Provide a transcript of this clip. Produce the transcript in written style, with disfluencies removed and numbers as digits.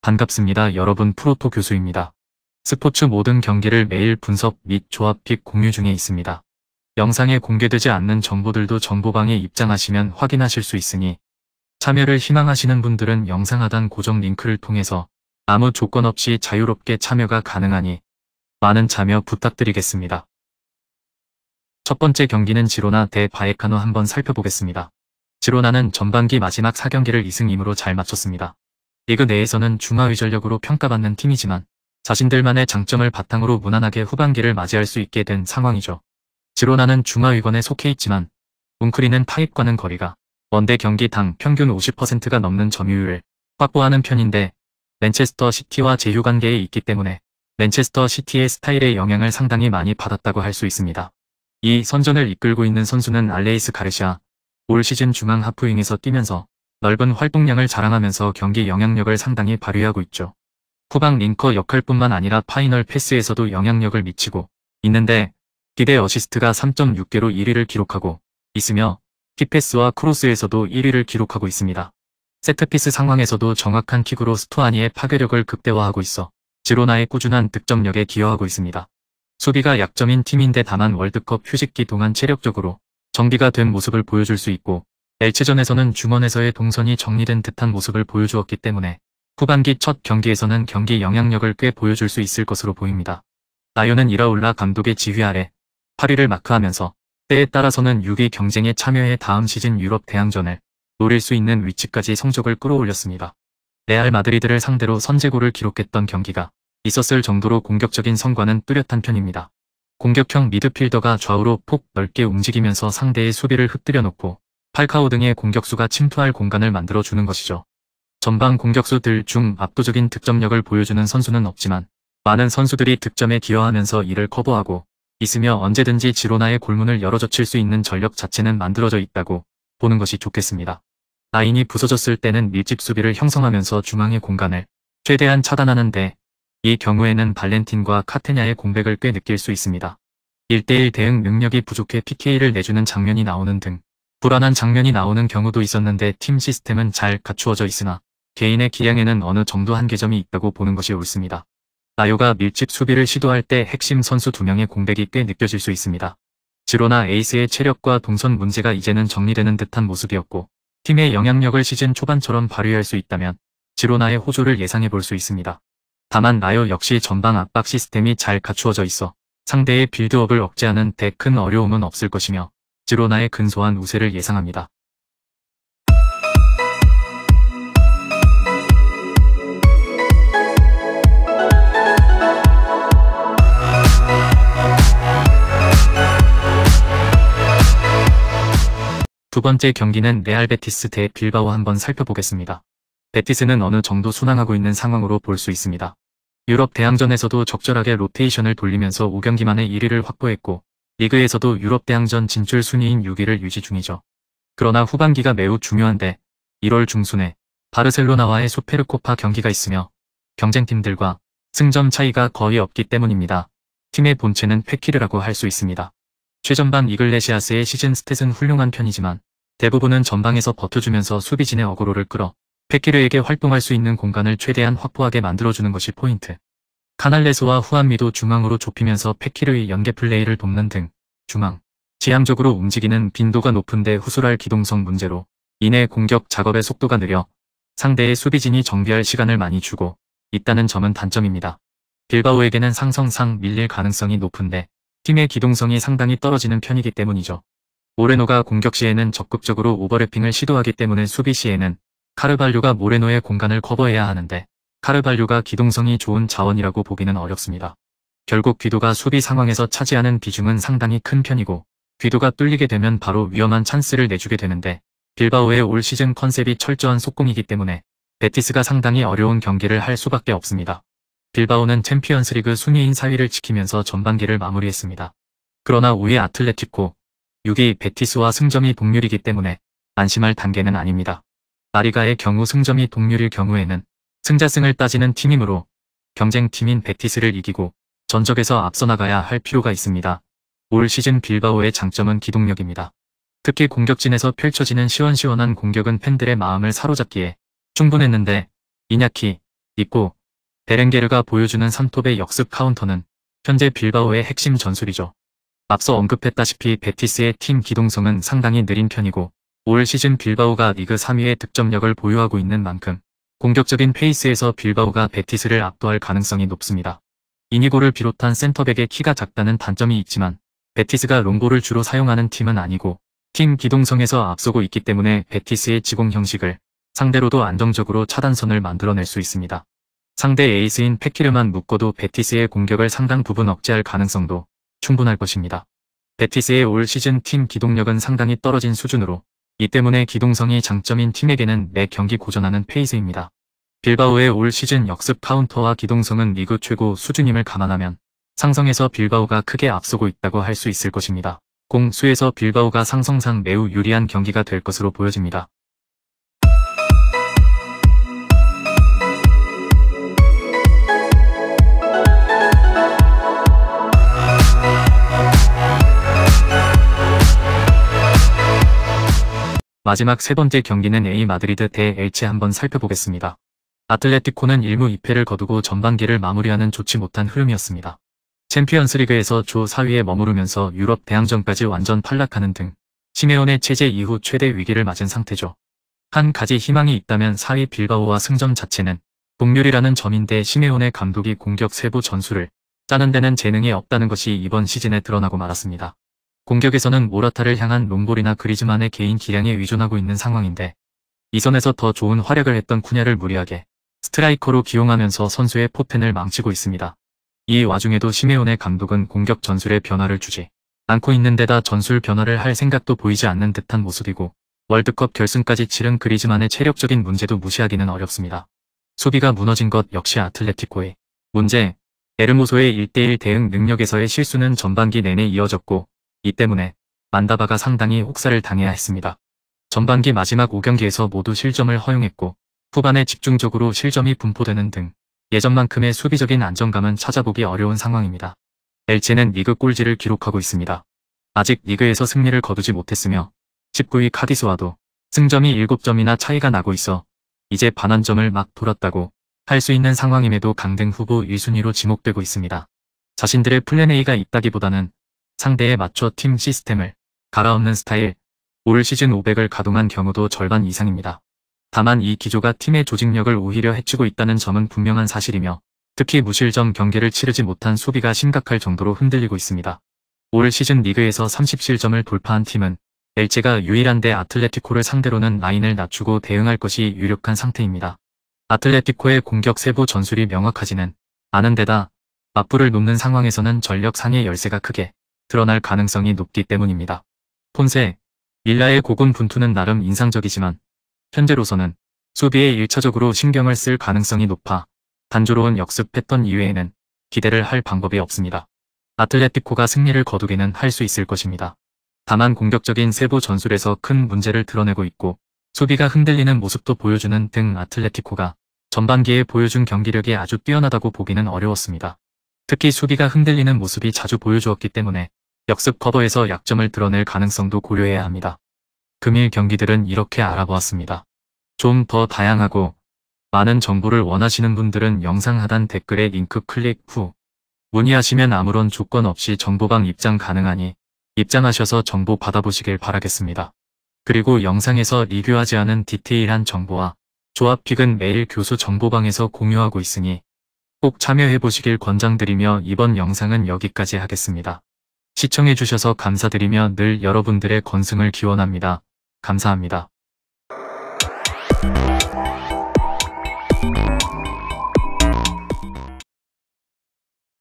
반갑습니다. 여러분, 프로토 교수입니다. 스포츠 모든 경기를 매일 분석 및 조합 픽 공유 중에 있습니다. 영상에 공개되지 않는 정보들도 정보방에 입장하시면 확인하실 수 있으니 참여를 희망하시는 분들은 영상 하단 고정 링크를 통해서 아무 조건 없이 자유롭게 참여가 가능하니 많은 참여 부탁드리겠습니다. 첫 번째 경기는 지로나 대 바에카노 한번 살펴보겠습니다. 지로나는 전반기 마지막 4경기를 2승 2무로 잘 마쳤습니다. 리그 내에서는 중하위 전력으로 평가받는 팀이지만 자신들만의 장점을 바탕으로 무난하게 후반기를 맞이할 수 있게 된 상황이죠. 지로나는 중하위권에 속해 있지만 웅크리는 타입과는 거리가 원대 경기당 평균 50%가 넘는 점유율을 확보하는 편인데 맨체스터 시티와 제휴 관계에 있기 때문에 맨체스터 시티의 스타일의 영향을 상당히 많이 받았다고 할 수 있습니다. 이 선전을 이끌고 있는 선수는 알레이스 가르시아, 올 시즌 중앙 하프윙에서 뛰면서 넓은 활동량을 자랑하면서 경기 영향력을 상당히 발휘하고 있죠. 후방 링커 역할뿐만 아니라 파이널 패스에서도 영향력을 미치고 있는데 기대 어시스트가 3.6개로 1위를 기록하고 있으며 킥패스와 크로스에서도 1위를 기록하고 있습니다. 세트피스 상황에서도 정확한 킥으로 스투아니의 파괴력을 극대화하고 있어 지로나의 꾸준한 득점력에 기여하고 있습니다. 수비가 약점인 팀인데 다만 월드컵 휴식기 동안 체력적으로 정비가 된 모습을 보여줄 수 있고 엘체전에서는 중원에서의 동선이 정리된 듯한 모습을 보여주었기 때문에 후반기 첫 경기에서는 경기 영향력을 꽤 보여줄 수 있을 것으로 보입니다. 라요는 이라올라 감독의 지휘 아래 8위를 마크하면서 때에 따라서는 6위 경쟁에 참여해 다음 시즌 유럽 대항전을 노릴 수 있는 위치까지 성적을 끌어올렸습니다. 레알 마드리드를 상대로 선제골을 기록했던 경기가 있었을 정도로 공격적인 성과는 뚜렷한 편입니다. 공격형 미드필더가 좌우로 폭 넓게 움직이면서 상대의 수비를 흩뜨려 놓고 팔카오 등의 공격수가 침투할 공간을 만들어주는 것이죠. 전방 공격수들 중 압도적인 득점력을 보여주는 선수는 없지만 많은 선수들이 득점에 기여하면서 이를 커버하고 있으며 언제든지 지로나의 골문을 열어젖힐 수 있는 전력 자체는 만들어져 있다고 보는 것이 좋겠습니다. 라인이 부서졌을 때는 밀집 수비를 형성하면서 중앙의 공간을 최대한 차단하는데 이 경우에는 발렌틴과 카테냐의 공백을 꽤 느낄 수 있습니다. 1대1 대응 능력이 부족해 PK를 내주는 장면이 나오는 등 불안한 장면이 나오는 경우도 있었는데 팀 시스템은 잘 갖추어져 있으나 개인의 기량에는 어느 정도 한계점이 있다고 보는 것이 옳습니다. 라요가 밀집 수비를 시도할 때 핵심 선수 2명의 공백이 꽤 느껴질 수 있습니다. 지로나 에이스의 체력과 동선 문제가 이제는 정리되는 듯한 모습이었고 팀의 영향력을 시즌 초반처럼 발휘할 수 있다면 지로나의 호조를 예상해 볼 수 있습니다. 다만 라요 역시 전방 압박 시스템이 잘 갖추어져 있어 상대의 빌드업을 억제하는 데 큰 어려움은 없을 것이며 지로나의 근소한 우세를 예상합니다. 두 번째 경기는 레알 베티스 대 빌바오 한번 살펴보겠습니다. 베티스는 어느 정도 순항하고 있는 상황으로 볼 수 있습니다. 유럽 대항전에서도 적절하게 로테이션을 돌리면서 5경기 만에 1위를 확보했고 리그에서도 유럽 대항전 진출 순위인 6위를 유지 중이죠. 그러나 후반기가 매우 중요한데 1월 중순에 바르셀로나와의 수페르코파 경기가 있으며 경쟁팀들과 승점 차이가 거의 없기 때문입니다. 팀의 본체는 페키르라고 할 수 있습니다. 최전방 이글레시아스의 시즌 스탯은 훌륭한 편이지만 대부분은 전방에서 버텨주면서 수비진의 어그로를 끌어 페키르에게 활동할 수 있는 공간을 최대한 확보하게 만들어주는 것이 포인트. 카날레스와 후안미도 중앙으로 좁히면서 페키르의 연계 플레이를 돕는 등 중앙, 지향적으로 움직이는 빈도가 높은데 후술할 기동성 문제로 인해 공격 작업의 속도가 느려 상대의 수비진이 정비할 시간을 많이 주고 있다는 점은 단점입니다. 빌바오에게는 상성상 밀릴 가능성이 높은데 팀의 기동성이 상당히 떨어지는 편이기 때문이죠. 모레노가 공격 시에는 적극적으로 오버래핑을 시도하기 때문에 수비 시에는 카르발료가 모레노의 공간을 커버해야 하는데 카르발료가 기동성이 좋은 자원이라고 보기는 어렵습니다. 결국 귀도가 수비 상황에서 차지하는 비중은 상당히 큰 편이고 귀도가 뚫리게 되면 바로 위험한 찬스를 내주게 되는데 빌바오의 올 시즌 컨셉이 철저한 속공이기 때문에 베티스가 상당히 어려운 경기를 할 수밖에 없습니다. 빌바오는 챔피언스리그 순위인 4위를 지키면서 전반기를 마무리했습니다. 그러나 5위 아틀레티코, 6위 베티스와 승점이 동률이기 때문에 안심할 단계는 아닙니다. 라리가의 경우 승점이 동률일 경우에는 승자승을 따지는 팀이므로 경쟁팀인 베티스를 이기고 전적에서 앞서 나가야 할 필요가 있습니다. 올 시즌 빌바오의 장점은 기동력입니다. 특히 공격진에서 펼쳐지는 시원시원한 공격은 팬들의 마음을 사로잡기에 충분했는데 이냐키, 있고, 베렌게르가 보여주는 산톱의 역습 카운터는 현재 빌바오의 핵심 전술이죠. 앞서 언급했다시피 베티스의 팀 기동성은 상당히 느린 편이고 올 시즌 빌바오가 리그 3위의 득점력을 보유하고 있는 만큼 공격적인 페이스에서 빌바오가 베티스를 압도할 가능성이 높습니다. 이니고를 비롯한 센터백의 키가 작다는 단점이 있지만 베티스가 롱볼을 주로 사용하는 팀은 아니고 팀 기동성에서 앞서고 있기 때문에 베티스의 지공 형식을 상대로도 안정적으로 차단선을 만들어낼 수 있습니다. 상대 에이스인 페키르만 묶어도 베티스의 공격을 상당 부분 억제할 가능성도 충분할 것입니다. 베티스의 올 시즌 팀 기동력은 상당히 떨어진 수준으로 이 때문에 기동성이 장점인 팀에게는 매 경기 고전하는 페이스입니다. 빌바오의 올 시즌 역습 카운터와 기동성은 리그 최고 수준임을 감안하면 상성에서 빌바오가 크게 앞서고 있다고 할 수 있을 것입니다. 공수에서 빌바오가 상성상 매우 유리한 경기가 될 것으로 보여집니다. 마지막 세 번째 경기는 A 마드리드 대 엘체 한번 살펴보겠습니다. 아틀레티코는 1무 2패를 거두고 전반기를 마무리하는 좋지 못한 흐름이었습니다. 챔피언스리그에서 조 4위에 머무르면서 유럽 대항전까지 완전 탈락하는 등 시메온의 체제 이후 최대 위기를 맞은 상태죠. 한 가지 희망이 있다면 4위 빌바오와 승점 자체는 동률이라는 점인데 시메온의 감독이 공격 세부 전술을 짜는 데는 재능이 없다는 것이 이번 시즌에 드러나고 말았습니다. 공격에서는 모라타를 향한 롱볼이나 그리즈만의 개인 기량에 의존하고 있는 상황인데 이 선에서 더 좋은 활약을 했던 쿠냐를 무리하게 스트라이커로 기용하면서 선수의 포텐을 망치고 있습니다. 이 와중에도 시메온의 감독은 공격 전술에 변화를 주지 않고 있는 데다 전술 변화를 할 생각도 보이지 않는 듯한 모습이고 월드컵 결승까지 치른 그리즈만의 체력적인 문제도 무시하기는 어렵습니다. 수비가 무너진 것 역시 아틀레티코의 문제, 에르모소의 1대1 대응 능력에서의 실수는 전반기 내내 이어졌고 이 때문에 만다바가 상당히 혹사를 당해야 했습니다. 전반기 마지막 5경기에서 모두 실점을 허용했고 후반에 집중적으로 실점이 분포되는 등 예전만큼의 수비적인 안정감은 찾아보기 어려운 상황입니다. 엘체는 리그 꼴찌를 기록하고 있습니다. 아직 리그에서 승리를 거두지 못했으며 19위 카디스와도 승점이 7점이나 차이가 나고 있어 이제 반환점을 막 돌았다고 할 수 있는 상황임에도 강등 후보 1순위로 지목되고 있습니다. 자신들의 플랜 A가 있다기보다는 상대에 맞춰 팀 시스템을 갈아엎는 스타일, 올 시즌 500을 가동한 경우도 절반 이상입니다. 다만 이 기조가 팀의 조직력을 오히려 해치고 있다는 점은 분명한 사실이며 특히 무실점 경기를 치르지 못한 수비가 심각할 정도로 흔들리고 있습니다. 올 시즌 리그에서 30실점을 돌파한 팀은 엘체가 유일한데 아틀레티코를 상대로는 라인을 낮추고 대응할 것이 유력한 상태입니다. 아틀레티코의 공격 세부 전술이 명확하지는 않은 데다 맞불을 놓는 상황에서는 전력 상의 열세가 크게 드러날 가능성이 높기 때문입니다. 폰세, 일라의 고군 분투는 나름 인상적이지만 현재로서는 수비에 1차적으로 신경을 쓸 가능성이 높아 단조로운 역습 패턴 이외에는 기대를 할 방법이 없습니다. 아틀레티코가 승리를 거두기는 할 수 있을 것입니다. 다만 공격적인 세부 전술에서 큰 문제를 드러내고 있고 수비가 흔들리는 모습도 보여주는 등 아틀레티코가 전반기에 보여준 경기력이 아주 뛰어나다고 보기는 어려웠습니다. 특히 수비가 흔들리는 모습이 자주 보여주었기 때문에 역습 커버에서 약점을 드러낼 가능성도 고려해야 합니다. 금일 경기들은 이렇게 알아보았습니다. 좀 더 다양하고 많은 정보를 원하시는 분들은 영상 하단 댓글에 링크 클릭 후 문의하시면 아무런 조건 없이 정보방 입장 가능하니 입장하셔서 정보 받아보시길 바라겠습니다. 그리고 영상에서 리뷰하지 않은 디테일한 정보와 조합픽은 매일 교수 정보방에서 공유하고 있으니 꼭 참여해보시길 권장드리며 이번 영상은 여기까지 하겠습니다. 시청해주셔서 감사드리며 늘 여러분들의 건승을 기원합니다. 감사합니다.